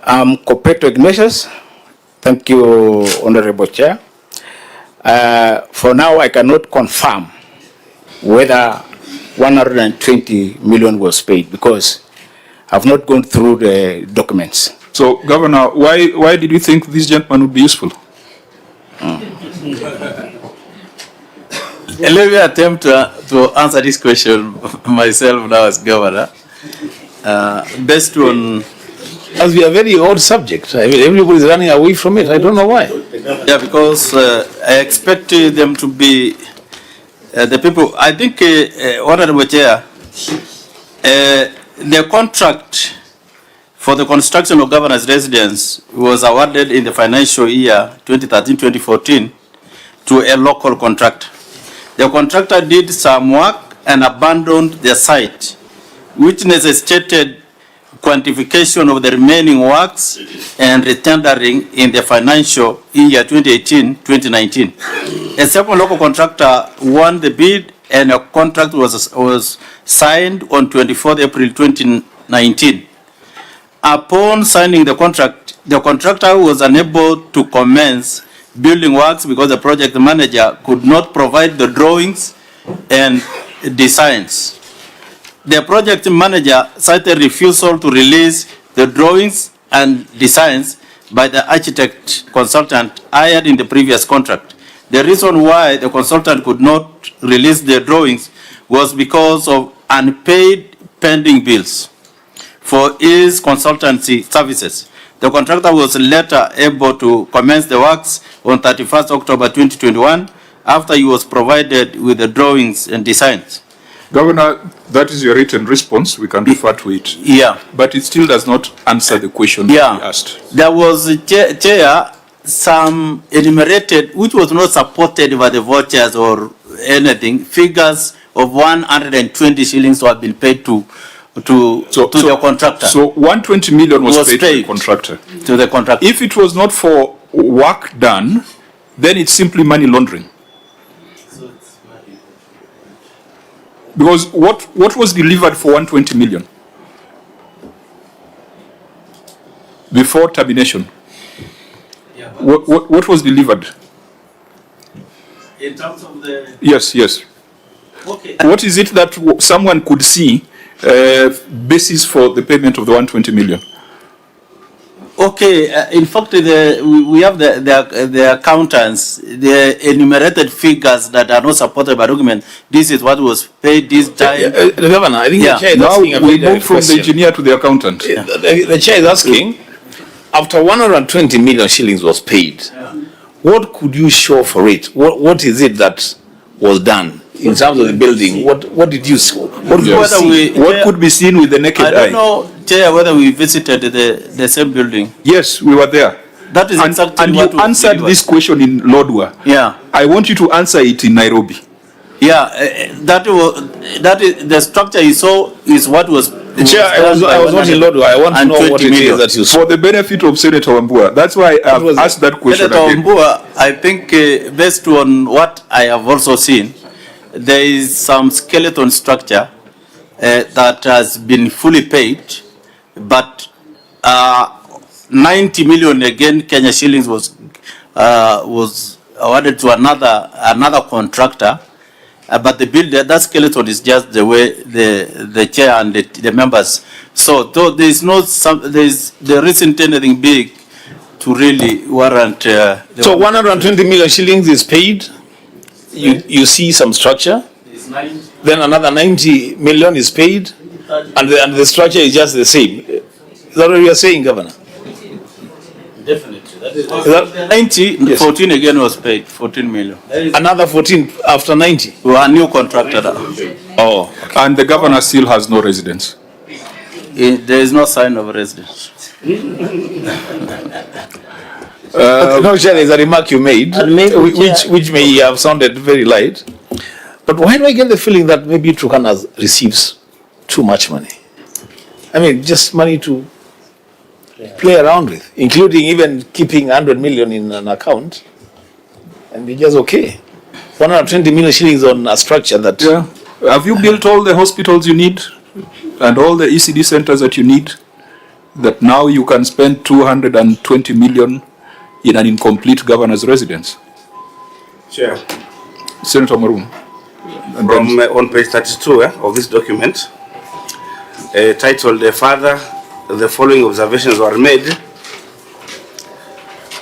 I'm Kopeto Ignatius. Thank you, Honorable Chair. For now, I cannot confirm whether 120 million was paid because I've not gone through the documents. So, Governor, why did you think this gentleman would be useful? Let me attempt to answer this question myself now as Governor. Based on... As we are a very odd subject. I mean, everybody is running away from it. I don't know why. Yeah, because I expect them to be the people. I think, Honorable Chair, The contract for the construction of governor's residence was awarded in the financial year 2013-2014 to a local contractor. The contractor did some work and abandoned the site, which necessitated quantification of the remaining works and retendering in the financial year 2018-2019. A second local contractor won the bid and a contract was signed on 24th April 2019. Upon signing the contractor was unable to commence building works because the project manager could not provide the drawings and designs. The project manager cited refusal to release the drawings and designs by the architect consultant hired in the previous contract. The reason why the consultant could not release the drawings was because of unpaid pending bills for his consultancy services. The contractor was later able to commence the works on 31st October 2021 after he was provided with the drawings and designs. Governor, that is your written response. We can refer to it. Yeah. But it still does not answer the question that we asked. There was, Chair, some enumerated, which was not supported by the vouchers or anything, figures of 120 shillings have been paid to the contractor. So 120 million was paid to the contractor. To the contractor. If it was not for work done, then it's simply money laundering. Because what was delivered for 120 million before termination? Yeah, what was delivered? In terms of the... Yes. Okay. What is it that someone could see basis for the payment of the 120 million? Okay, in fact, we have the accountants, the enumerated figures that are not supported by document. This is what was paid this time. The Governor, I think the chair is Now asking a we very move from the engineer to the accountant. The chair is asking, after 120 million shillings was paid, what could you show for it? What is it that was done in terms of the building? What did you see? What could be seen with the naked eye? I don't know, Chair, whether we visited the same building. Yes, we were there. That is exactly and what you answered this question in Lodwar. Yeah. I want you to answer it in Nairobi. Yeah, that is the structure you saw is what was. Chair, I was not in Lodwar. I want to know what it is that you saw. For the benefit of Senator Wambua. That's why I've asked that question Senator again. Wambua, I think based on what I have also seen, there is some skeleton structure that has been fully paid, but 90 million again Kenya shillings was awarded to another contractor, but the bill, that skeleton is just the way the chair and the members. So though there isn't anything big to really warrant. So 120 million shillings is paid. You see some structure. Then another 90 million is paid, and the structure is just the same. Is that what you are saying, Governor? Definitely. That is 90, yes. 14 again was paid, 14 million. Another 14 after 90? Well, a new contractor. Oh. Okay. And the governor still has no residence? There is no sign of residence. No, Chair, there's a remark you made, which may have sounded very light. But why do I get the feeling that maybe Turkana receives too much money? I mean, just money to play around with, including even keeping 100 million in an account, and be just okay. 120 million shillings on a structure that... Yeah. Have you built all the hospitals you need and all the ECD centers that you need, that now you can spend 220 million in an incomplete governor's residence? Chair. Senator Maroon. From on page 32 of this document, titled "Further, the following observations were made."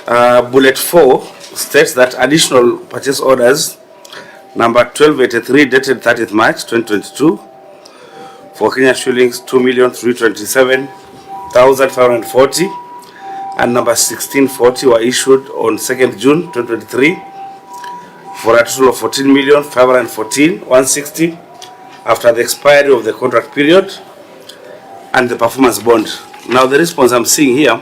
Bullet 4 states that additional purchase orders number 1283 dated 30th March 2022 for Kenya shillings 2,327,540 and number 1640 were issued on 2nd June 2023 for a total of 14,514,160 after the expiry of the contract period and the performance bond. Now the response I'm seeing here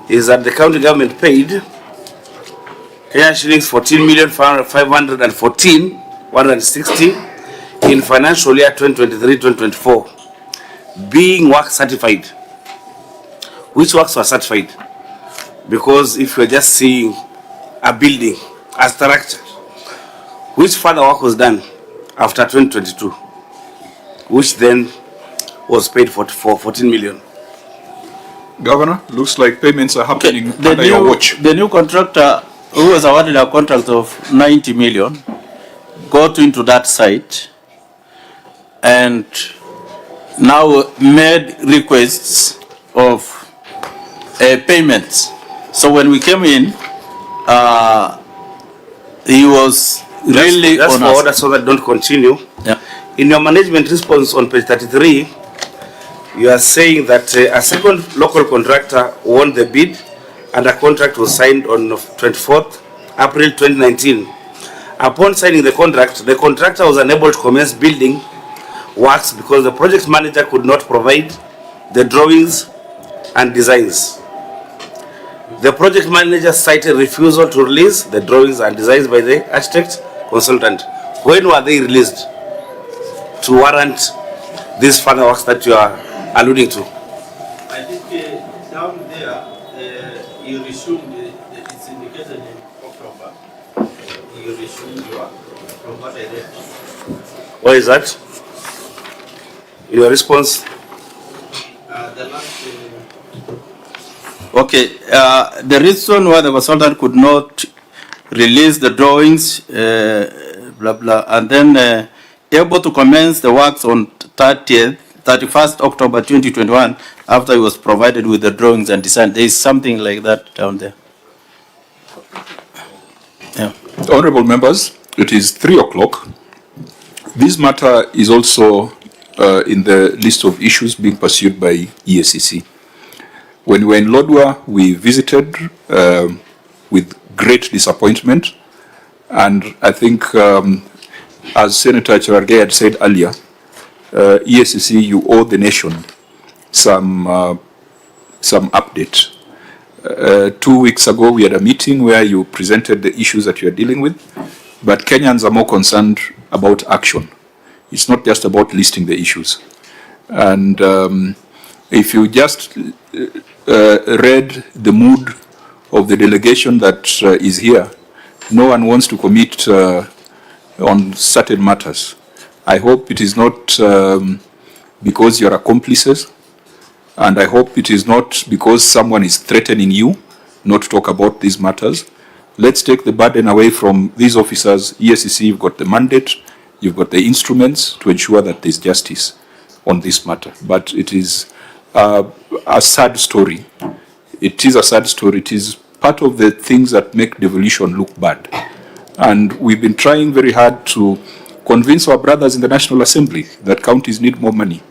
is that the county government paid Kenya shillings 14,514,160 in financial year 2023-2024, being work certified. Which works were certified? Because if you're just seeing a building, a structure, which further work was done after 2022, which then was paid for 14 million? Governor, looks like payments are happening under your watch. The new contractor who was awarded a contract of 90 million got into that site and now made requests of payments. So when we came in, he was really just on for us. order so that don't continue. Yeah. In your management response on page 33, you are saying that a second local contractor won the bid and a contract was signed on 24th April 2019. Upon signing the contractor was unable to commence building works because the project manager could not provide the drawings and designs. The project manager cited refusal to release the drawings and designs by the architect consultant. When were they released to warrant these further works that you are alluding to? I think down there, you resumed, it's indicated in October, you resumed from what I read. Why is that? Your response? The last, okay, the reason why the consultant could not release the drawings, blah, blah, and then able to commence the works on 31st October 2021 after he was provided with the drawings and design. There is something like that down there. Yeah. Honorable members, it is 3 o'clock. This matter is also in the list of issues being pursued by EACC. When we were in Lodwar, we visited with great disappointment, and I think, as Senator Cherargei had said earlier, EACC, you owe the nation some update. 2 weeks ago, we had a meeting where you presented the issues that you are dealing with, but Kenyans are more concerned about action. It's not just about listing the issues. And if you just read the mood of the delegation that is here, no one wants to commit on certain matters. I hope it is not because you're accomplices, and I hope it is not because someone is threatening you not to talk about these matters. Let's take the burden away from these officers. EACC, you've got the mandate, you've got the instruments to ensure that there's justice on this matter. But it is a sad story. It is a sad story. It is part of the things that make devolution look bad. And we've been trying very hard to convince our brothers in the National Assembly that counties need more money.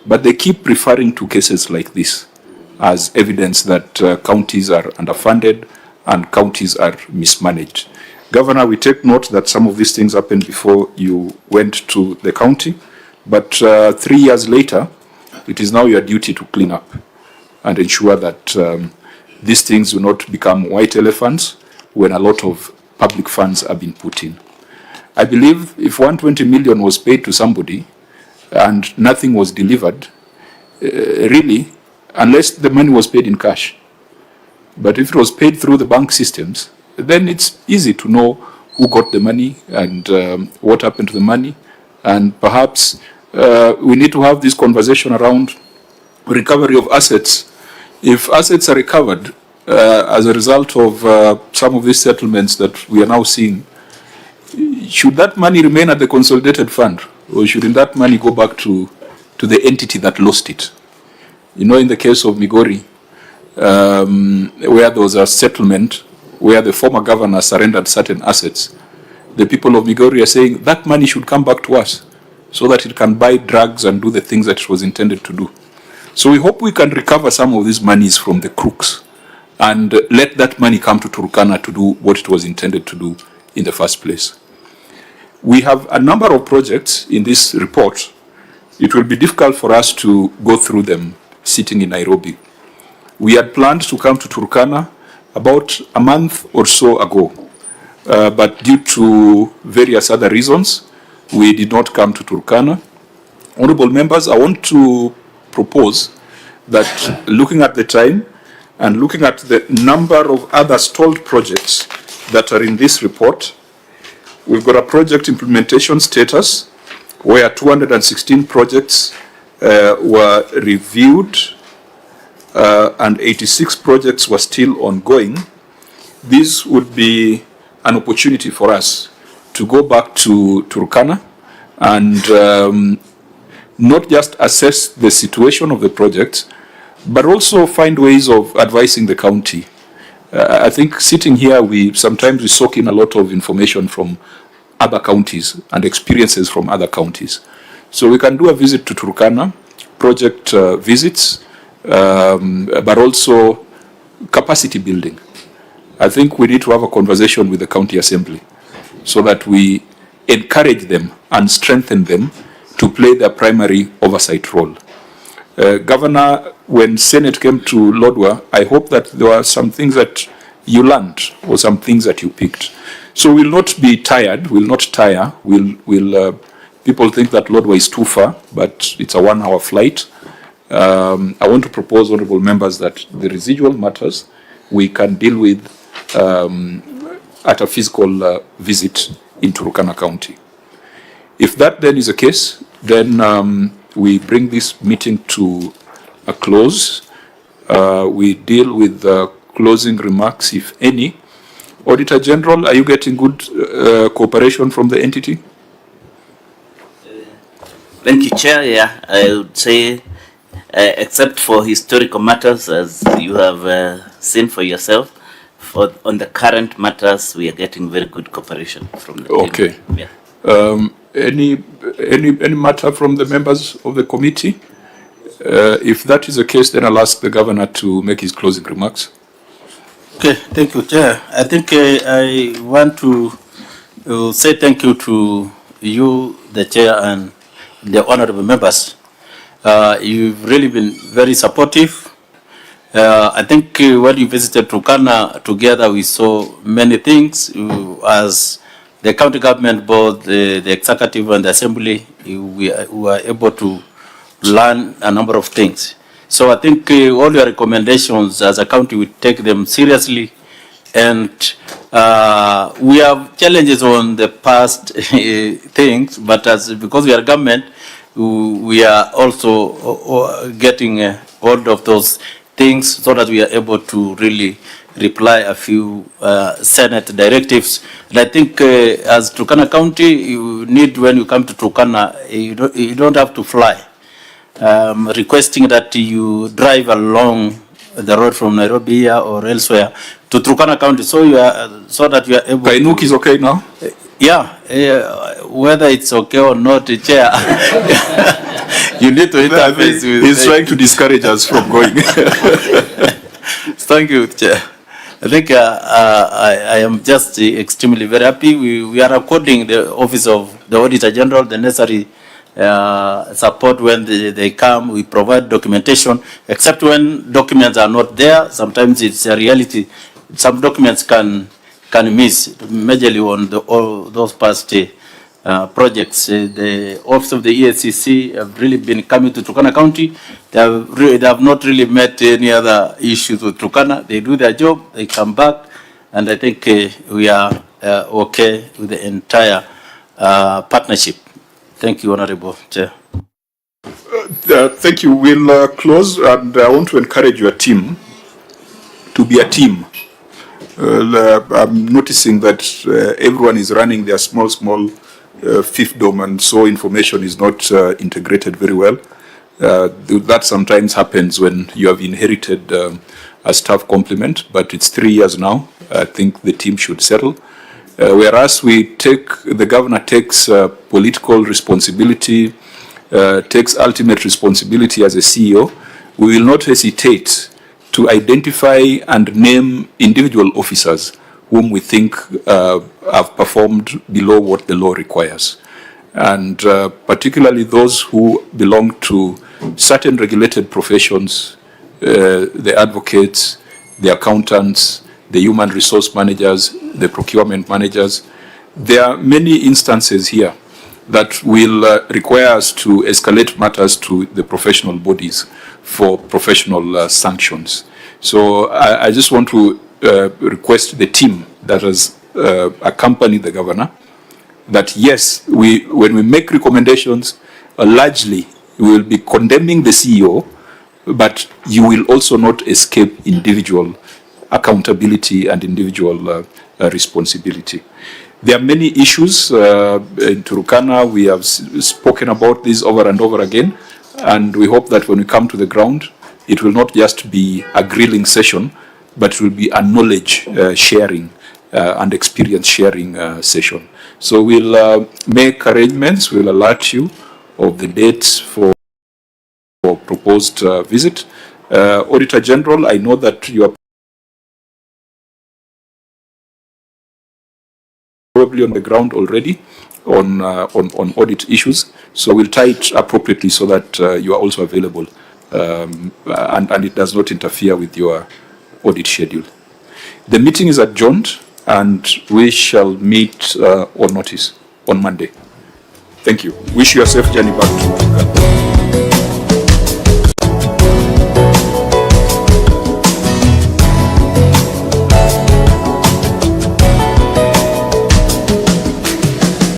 But they keep referring to cases like this as evidence that counties are underfunded and counties are mismanaged. Governor, we take note that some of these things happened before you went to the county, but 3 years later, it is now your duty to clean up and ensure that these things do not become white elephants when a lot of public funds are being put in. I believe if 120 million was paid to somebody and nothing was delivered, really, unless the money was paid in cash, but if it was paid through the bank systems, then it's easy to know who got the money and what happened to the money. And perhaps we need to have this conversation around recovery of assets. If assets are recovered as a result of some of these settlements that we are now seeing, should that money remain at the consolidated fund, or shouldn't that money go back to the entity that lost it? You know, in the case of Migori, where there was a settlement where the former governor surrendered certain assets, the people of Migori are saying that money should come back to us so that it can buy drugs and do the things that it was intended to do. So we hope we can recover some of these monies from the crooks and let that money come to Turkana to do what it was intended to do in the first place. We have a number of projects in this report. It will be difficult for us to go through them sitting in Nairobi. We had planned to come to Turkana about a month or so ago, but due to various other reasons, we did not come to Turkana. Honorable members, I want to propose that looking at the time and looking at the number of other stalled projects that are in this report, we've got a project implementation status where 216 projects were reviewed and 86 projects were still ongoing. This would be an opportunity for us to go back to Turkana and not just assess the situation of the projects, but also find ways of advising the county. I think sitting here, sometimes we soak in a lot of information from other counties and experiences from other counties. So we can do a visit to Turkana, project visits, but also capacity building. I think we need to have a conversation with the county assembly so that we encourage them and strengthen them to play their primary oversight role. Governor, when Senate came to Lodwar, I hope that there were some things that you learned or some things that you picked. So we'll not be tired, we'll not tire. People think that Lodwar is too far, but it's a 1-hour flight. I want to propose, honorable members, that the residual matters we can deal with at a physical visit in Turkana County. If that then is the case, then we bring this meeting to a close. We deal with closing remarks, if any. Auditor General, are you getting good cooperation from the entity? Thank you, Chair. Yeah, I would say, except for historical matters, as you have seen for yourself, on the current matters, we are getting very good cooperation from the team. Okay. Yeah. Any matter from the members of the committee? If that is the case, then I'll ask the governor to make his closing remarks. Okay, thank you, Chair. I think I want to say thank you to you, the Chair, and the honorable members. You've really been very supportive. I think when you visited Turkana together, we saw many things. As the county government, both the executive and the assembly, we were able to learn a number of things. So I think all your recommendations as a county, we take them seriously. And we have challenges on the past things, but because we are government, we are also getting hold of those things so that we are able to really reply a few Senate directives. And I think as Turkana County, you need, when you come to Turkana, you don't have to fly. Requesting that you drive along the road from Nairobi here or elsewhere to Turkana County, so that you are able. Kainuk is okay now. Yeah, whether it's okay or not, Chair, you need to interface with. He's trying to discourage us from going. Thank you, Chair. I think I am just extremely very happy. We are according the Office of the Auditor General the necessary support when they come. We provide documentation, except when documents are not there. Sometimes it's a reality. Some documents can miss, majorly on all those past projects. The Office of the ESCC have really been coming to Turkana County. They have not really met any other issues with Turkana. They do their job, they come back, and I think we are okay with the entire partnership. Thank you, Honorable Chair. Thank you. We'll close, and I want to encourage your team to be a team. I'm noticing that everyone is running their small fiefdom, and so information is not integrated very well. That sometimes happens when you have inherited a staff complement, but it's 3 years now. I think the team should settle. Whereas the governor takes political responsibility, takes ultimate responsibility as a CEO, we will not hesitate to identify and name individual officers whom we think have performed below what the law requires. And particularly those who belong to certain regulated professions, the advocates, the accountants, the human resource managers, the procurement managers. There are many instances here that will require us to escalate matters to the professional bodies for professional sanctions. So I just want to request the team that has accompanied the governor that yes, when we make recommendations, largely we will be condemning the CEO, but you will also not escape individual accountability and individual responsibility. There are many issues in Turkana. We have spoken about this over and over again, and we hope that when we come to the ground, it will not just be a grilling session, but it will be a knowledge sharing and experience sharing session. So we'll make arrangements, we'll alert you of the dates for proposed visit. Auditor General, I know that you are probably on the ground already on audit issues, so we'll tie it appropriately so that you are also available and it does not interfere with your audit schedule. The meeting is adjourned and we shall meet on notice on Monday. Thank you. Wish you a safe journey back to Turkana.